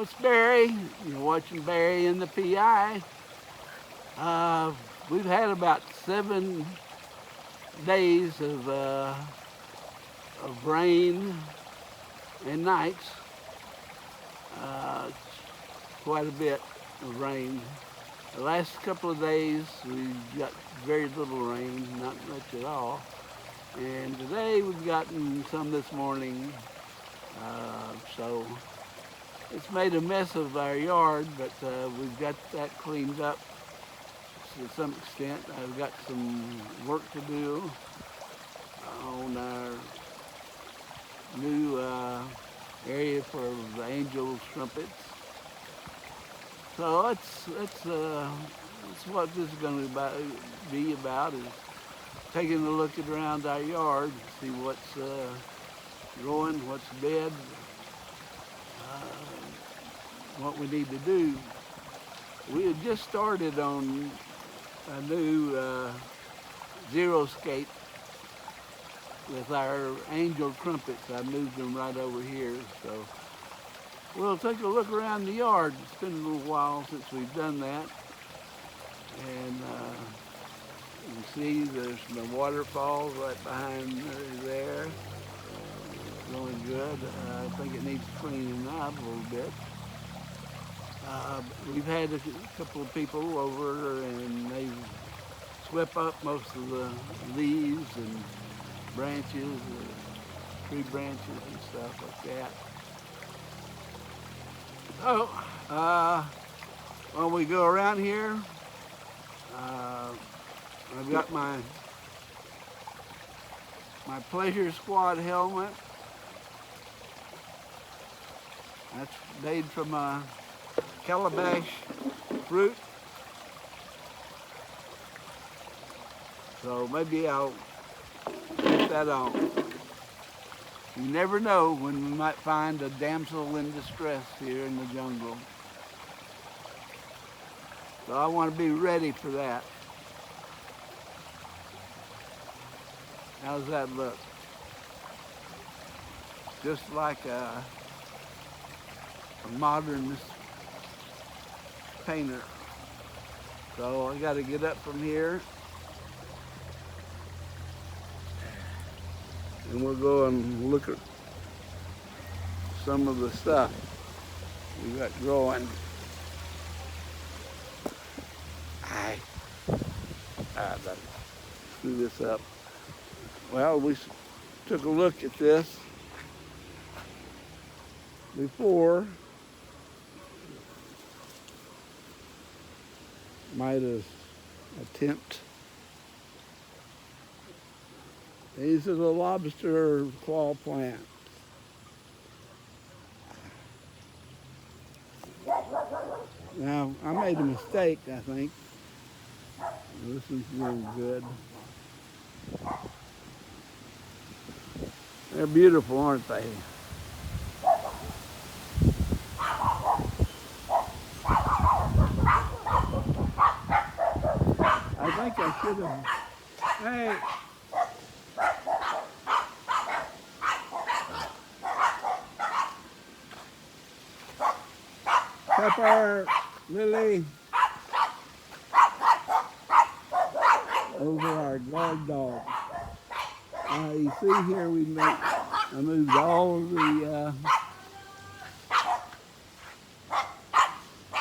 it's Barry. You're watching Barry in the PI. We've had about 7 days of rain and nights. Quite a bit of rain. The last couple of days we got very little rain, not much at all. And today we've gotten some this morning. So it's made a mess of our yard, but we've got that cleaned up to some extent. I've got some work to do on our new area for the angels trumpets. So that's what this is going to be about, is taking a look around our yard, see what's growing, what's dead, what we need to do. We had just started on a new zero scape with our angel trumpets. I moved them right over here, so we'll take a look around the yard. It's been a little while since we've done that, and you can see there's the waterfall right behind there. Going good. I think it needs cleaning up a little bit. We've had a couple of people over and they've swept up most of the leaves and branches, tree branches and stuff like that. So, when we go around here, I've got my Pleasure Squad helmet. That's made from calabash fruit. So maybe I'll put that on. You never know when we might find a damsel in distress here in the jungle. So I want to be ready for that. How's that look? Just like a modernist painter. So I got to get up from here and we'll go and look at some of the stuff we got growing. Let's screw this up. Well, we took a look at this before. Might have attempt. These are the lobster claw plants. Now, I made a mistake, I think. This is really good. They're beautiful, aren't they? I think I should have. Hey! Pepper, Lily. Those are our guard dogs. You see here I moved all of the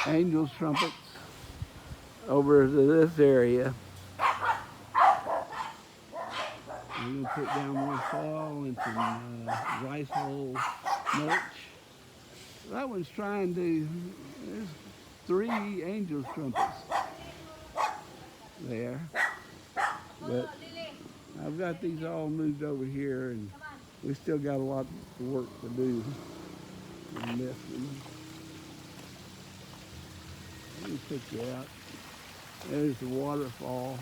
angels trumpets over to this area. I'm going to put down more soil and some rice hull mulch. That one's trying to, there's 3 angels trumpets there. But I've got these all moved over here and we still got a lot of work to do in this one. Let me pick you out. There's the waterfall.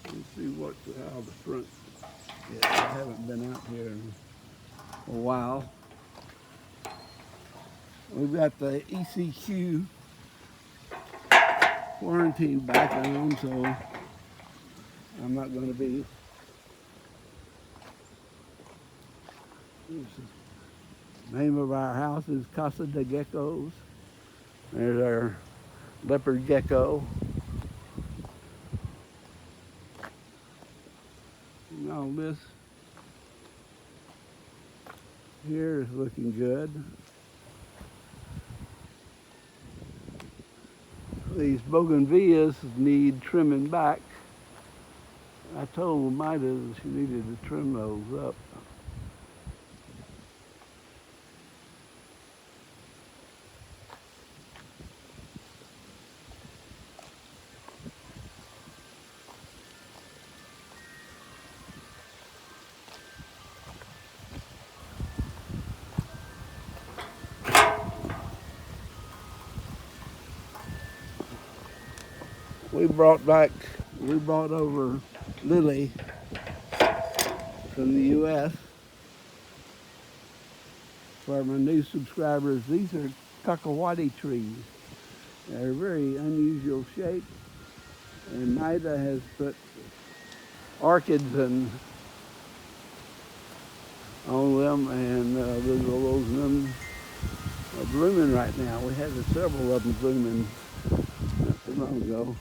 Let's see how the front. Yeah, I haven't been out here in a while. We've got the ECQ quarantine back on, so I'm not going to be. The name of our house is Casa de Geckos. There's our leopard gecko. And all this here is looking good. These bougainvilleas need trimming back. I told Maida she needed to trim those up. We brought over Lily from the U.S. For my new subscribers. These are cacahuate trees. They're very unusual shape, and Maida has put orchids on them, and those of them are blooming right now. We had several of them blooming not too long ago.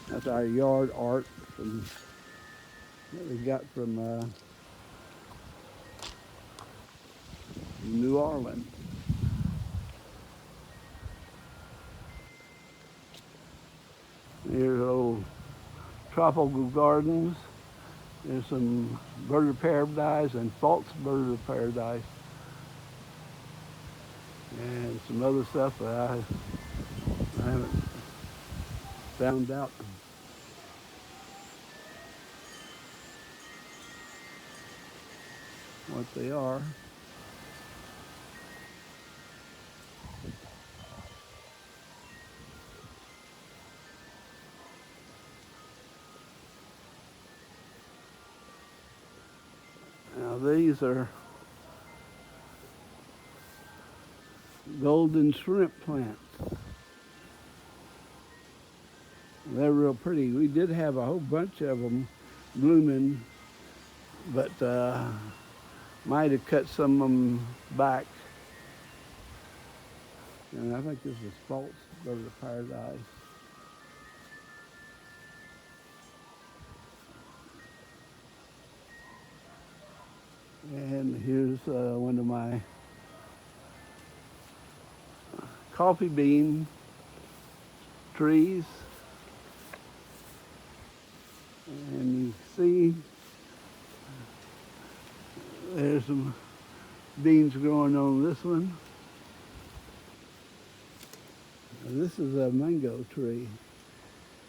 That's our yard art that we got from New Orleans. Here's old tropical gardens. There's some bird of paradise and false bird of paradise. And some other stuff that I haven't found out what they are. Now these are golden shrimp plants. They're real pretty. We did have a whole bunch of them blooming, but might have cut some of them back. And I think this is false bird of paradise. And here's one of my coffee bean trees. And you see there's some beans growing on this one. This is a mango tree.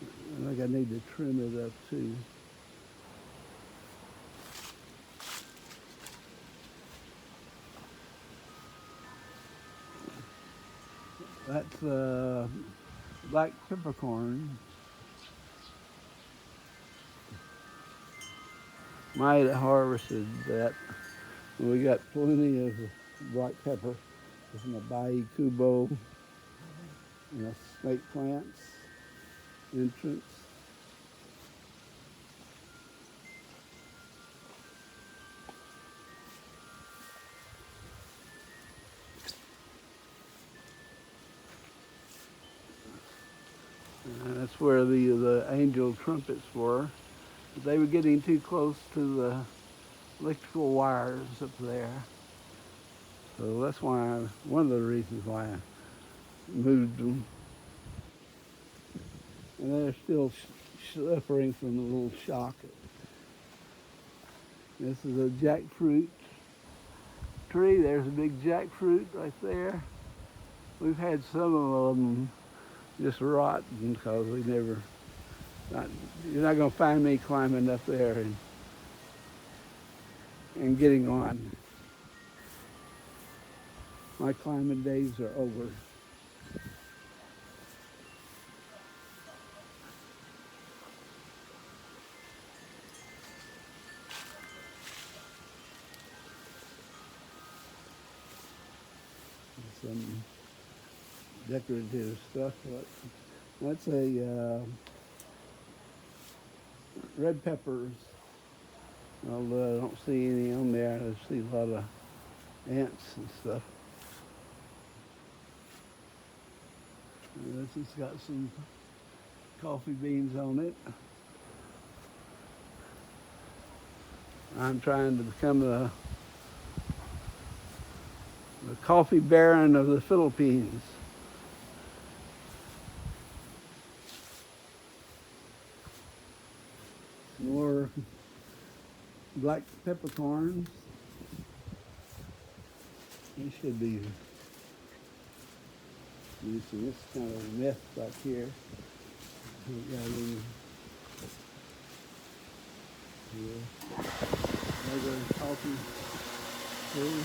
I think I need to trim it up too. That's black peppercorn. Might have harvested that. We got plenty of black pepper. This is my Bai Kubo and a snake plants entrance. And that's where the angel trumpets were. They were getting too close to the electrical wires up there. So that's why, one of the reasons why I moved them. And they're still suffering from the little shock. This is a jackfruit tree. There's a big jackfruit right there. We've had some of them just rotten because we never, you're not going to find me climbing up there and getting on. My climbing days are over. Some decorative stuff. That's a red peppers. Although I don't see any on there, I see a lot of ants and stuff. This has got some coffee beans on it. I'm trying to become the coffee baron of the Philippines. More black peppercorns. These should be using this kind of mess back here. We got in here. Another coffee tree.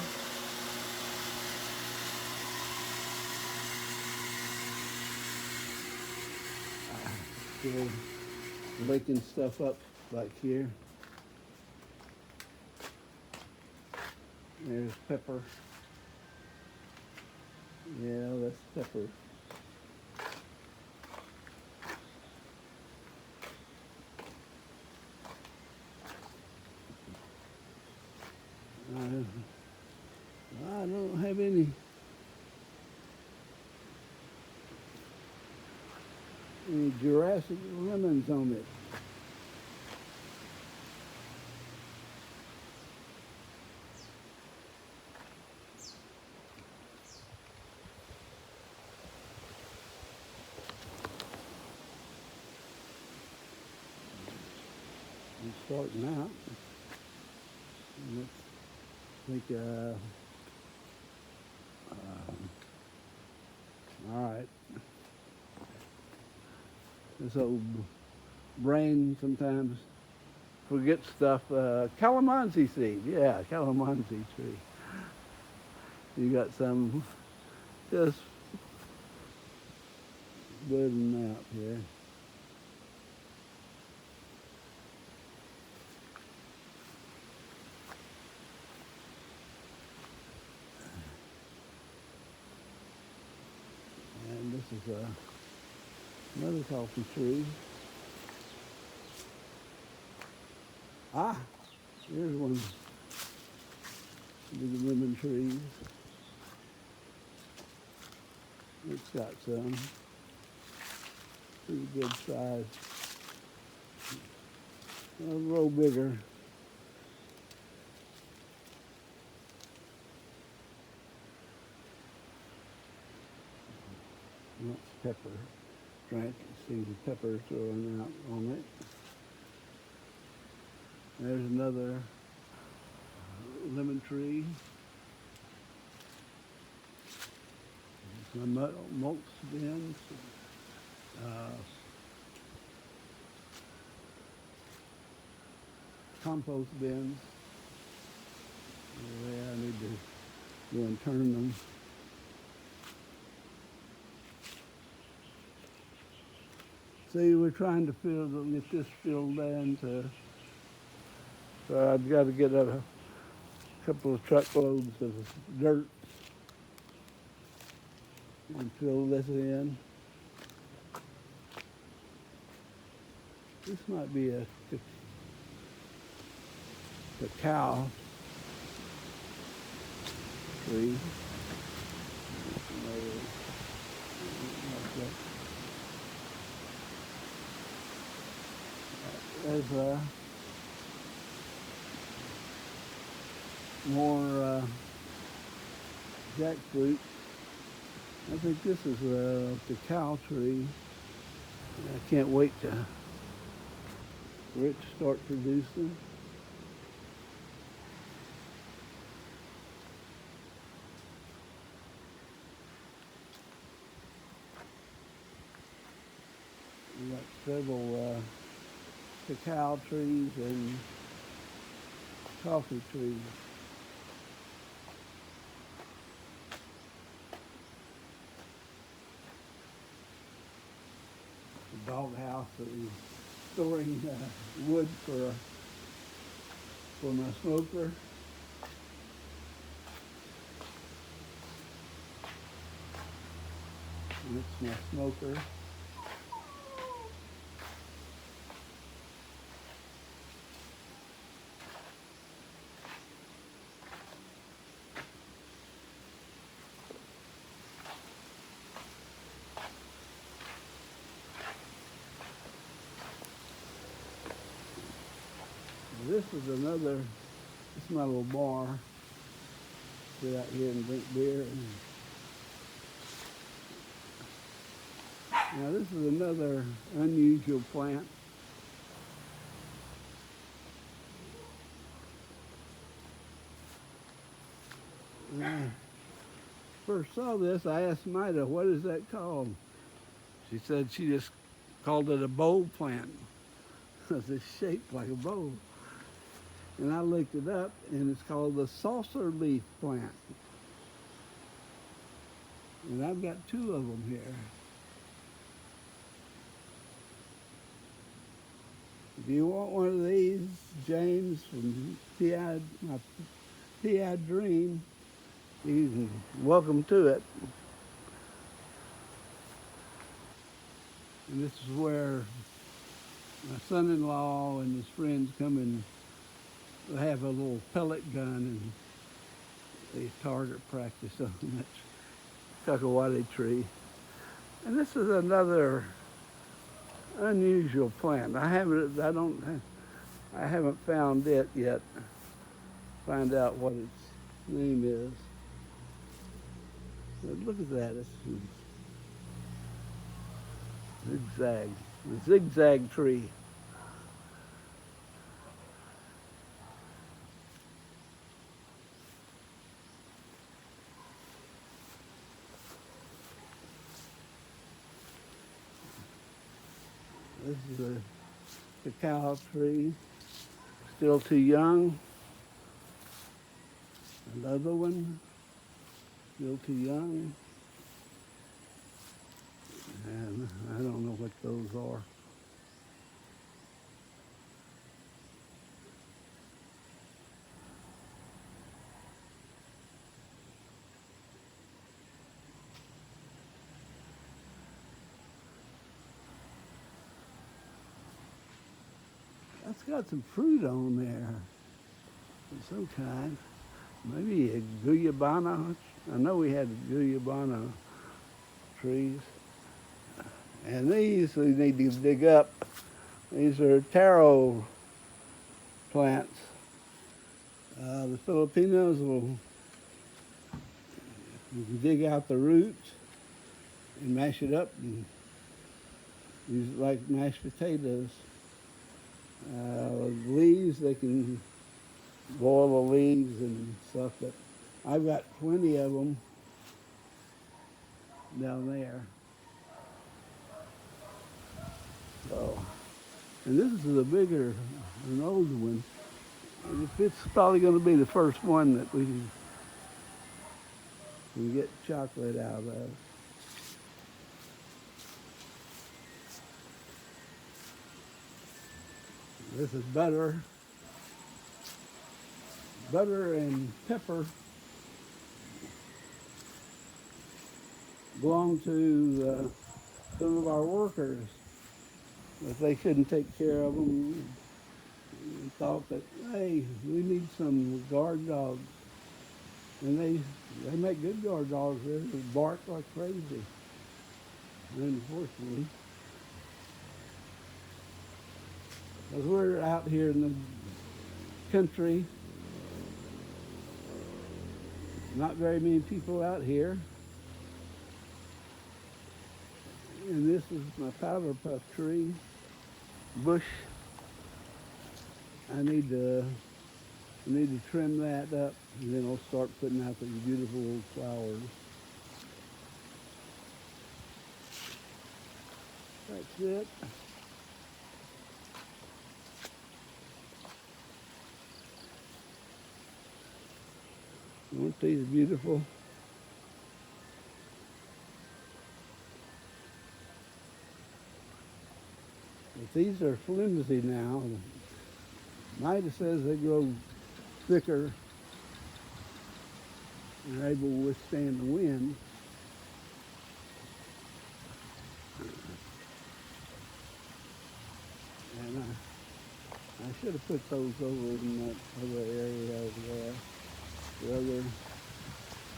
Still baking stuff up back here. There's pepper. Yeah, that's pepper. I don't have any Jurassic lemons on it. It's starting out. Let's think, all right. This old brain sometimes forgets stuff. Calamansi seed, yeah, calamansi tree. You got some just budding out here. And this is another coffee tree. Ah, here's one. Big lemon trees. It's got some pretty good size. A little bigger. That's pepper. Right, you see the pepper throwing out on it. There's another lemon tree. Some mulch bins. Compost bins. Yeah, I need to go and turn them. See, we're trying to get this filled in. So I've got to get a couple of truckloads of dirt and fill this in. This might be a cow tree. There's more jackfruit. I think this is the cow tree. I can't wait for it to start producing. We got several cacao trees and coffee trees. The doghouse that is storing wood for my smoker. And it's my smoker. This is another, this is my little bar. Sit out here and drink beer. Now this is another unusual plant. When I first saw this, I asked Maida, what is that called? She said she just called it a bowl plant because it's shaped like a bowl. And I looked it up, and it's called the saucer leaf plant. And I've got two of them here. Do you want one of these, James, from my PI Dream? You're welcome to it. And this is where my son-in-law and his friends come and have a little pellet gun and they target practice on that Cacahuate tree. And this is another unusual plant. I haven't found it yet. Find out what its name is. But look at that. It's zigzag. The zigzag tree. This is a cacao tree, still too young. Another one, still too young. And I don't know what those are. That's got some fruit on there of some kind. Maybe a guyabana. I know we had guyabana trees. And these we need to dig up. These are taro plants. The Filipinos will dig out the roots and mash it up and use it like mashed potatoes. Leaves, they can boil the leaves and stuff, but I've got plenty of them down there. So, and this is a bigger, an older one. It's probably going to be the first one that we can get chocolate out of. This is butter and pepper belong to some of our workers, but they couldn't take care of them. We thought that, hey, we need some guard dogs, and they make good guard dogs. They bark like crazy, unfortunately. Because we're out here in the country, not very many people out here. And this is my powder puff tree, bush. I need to trim that up, and then I'll start putting out these beautiful little flowers. That's it. Aren't these beautiful? But these are flimsy now. Maida says they grow thicker and are able to withstand the wind. And I should have put those over in that other area over there. The other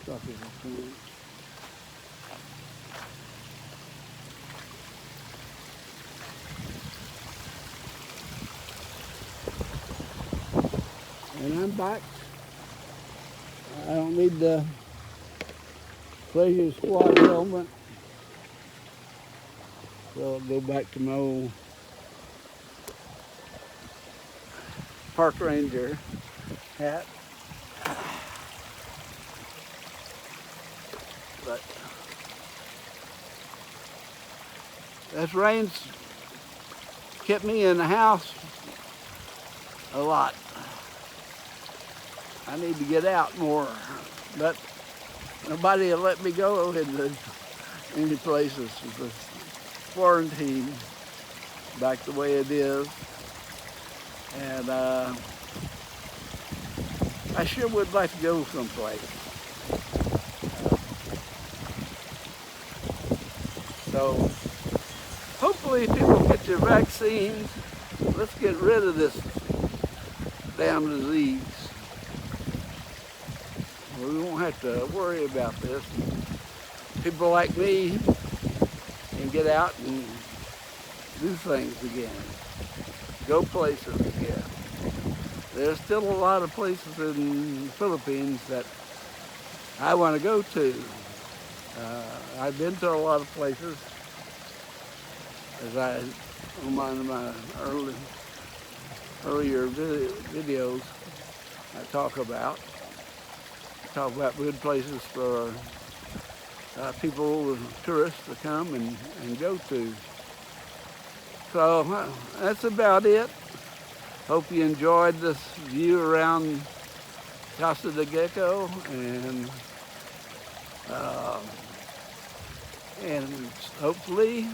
tropical plants. And I'm back. I don't need the Pleasure Squad helmet. So I'll go back to my old park ranger hat. But this rain's kept me in the house a lot. I need to get out more, but nobody will let me go into any places with quarantine back the way it is. And I sure would like to go someplace. So hopefully people get their vaccines. Let's get rid of this damn disease. We won't have to worry about this. People like me can get out and do things again, go places again. There's still a lot of places in the Philippines that I want to go to. I've been to a lot of places, as I on my earlier videos I talk about good places for people, tourists to come and go to. So that's about it. Hope you enjoyed this view around Casa de Gecko, and hopefully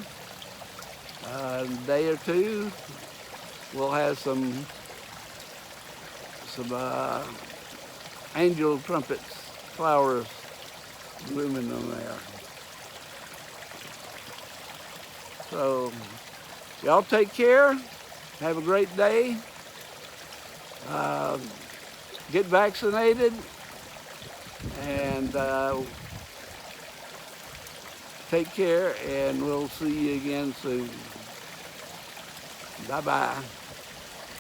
a day or two we'll have some angel trumpets, flowers blooming on there. So y'all take care. Have a great day. Get vaccinated, and take care, and we'll see you again soon. Bye-bye.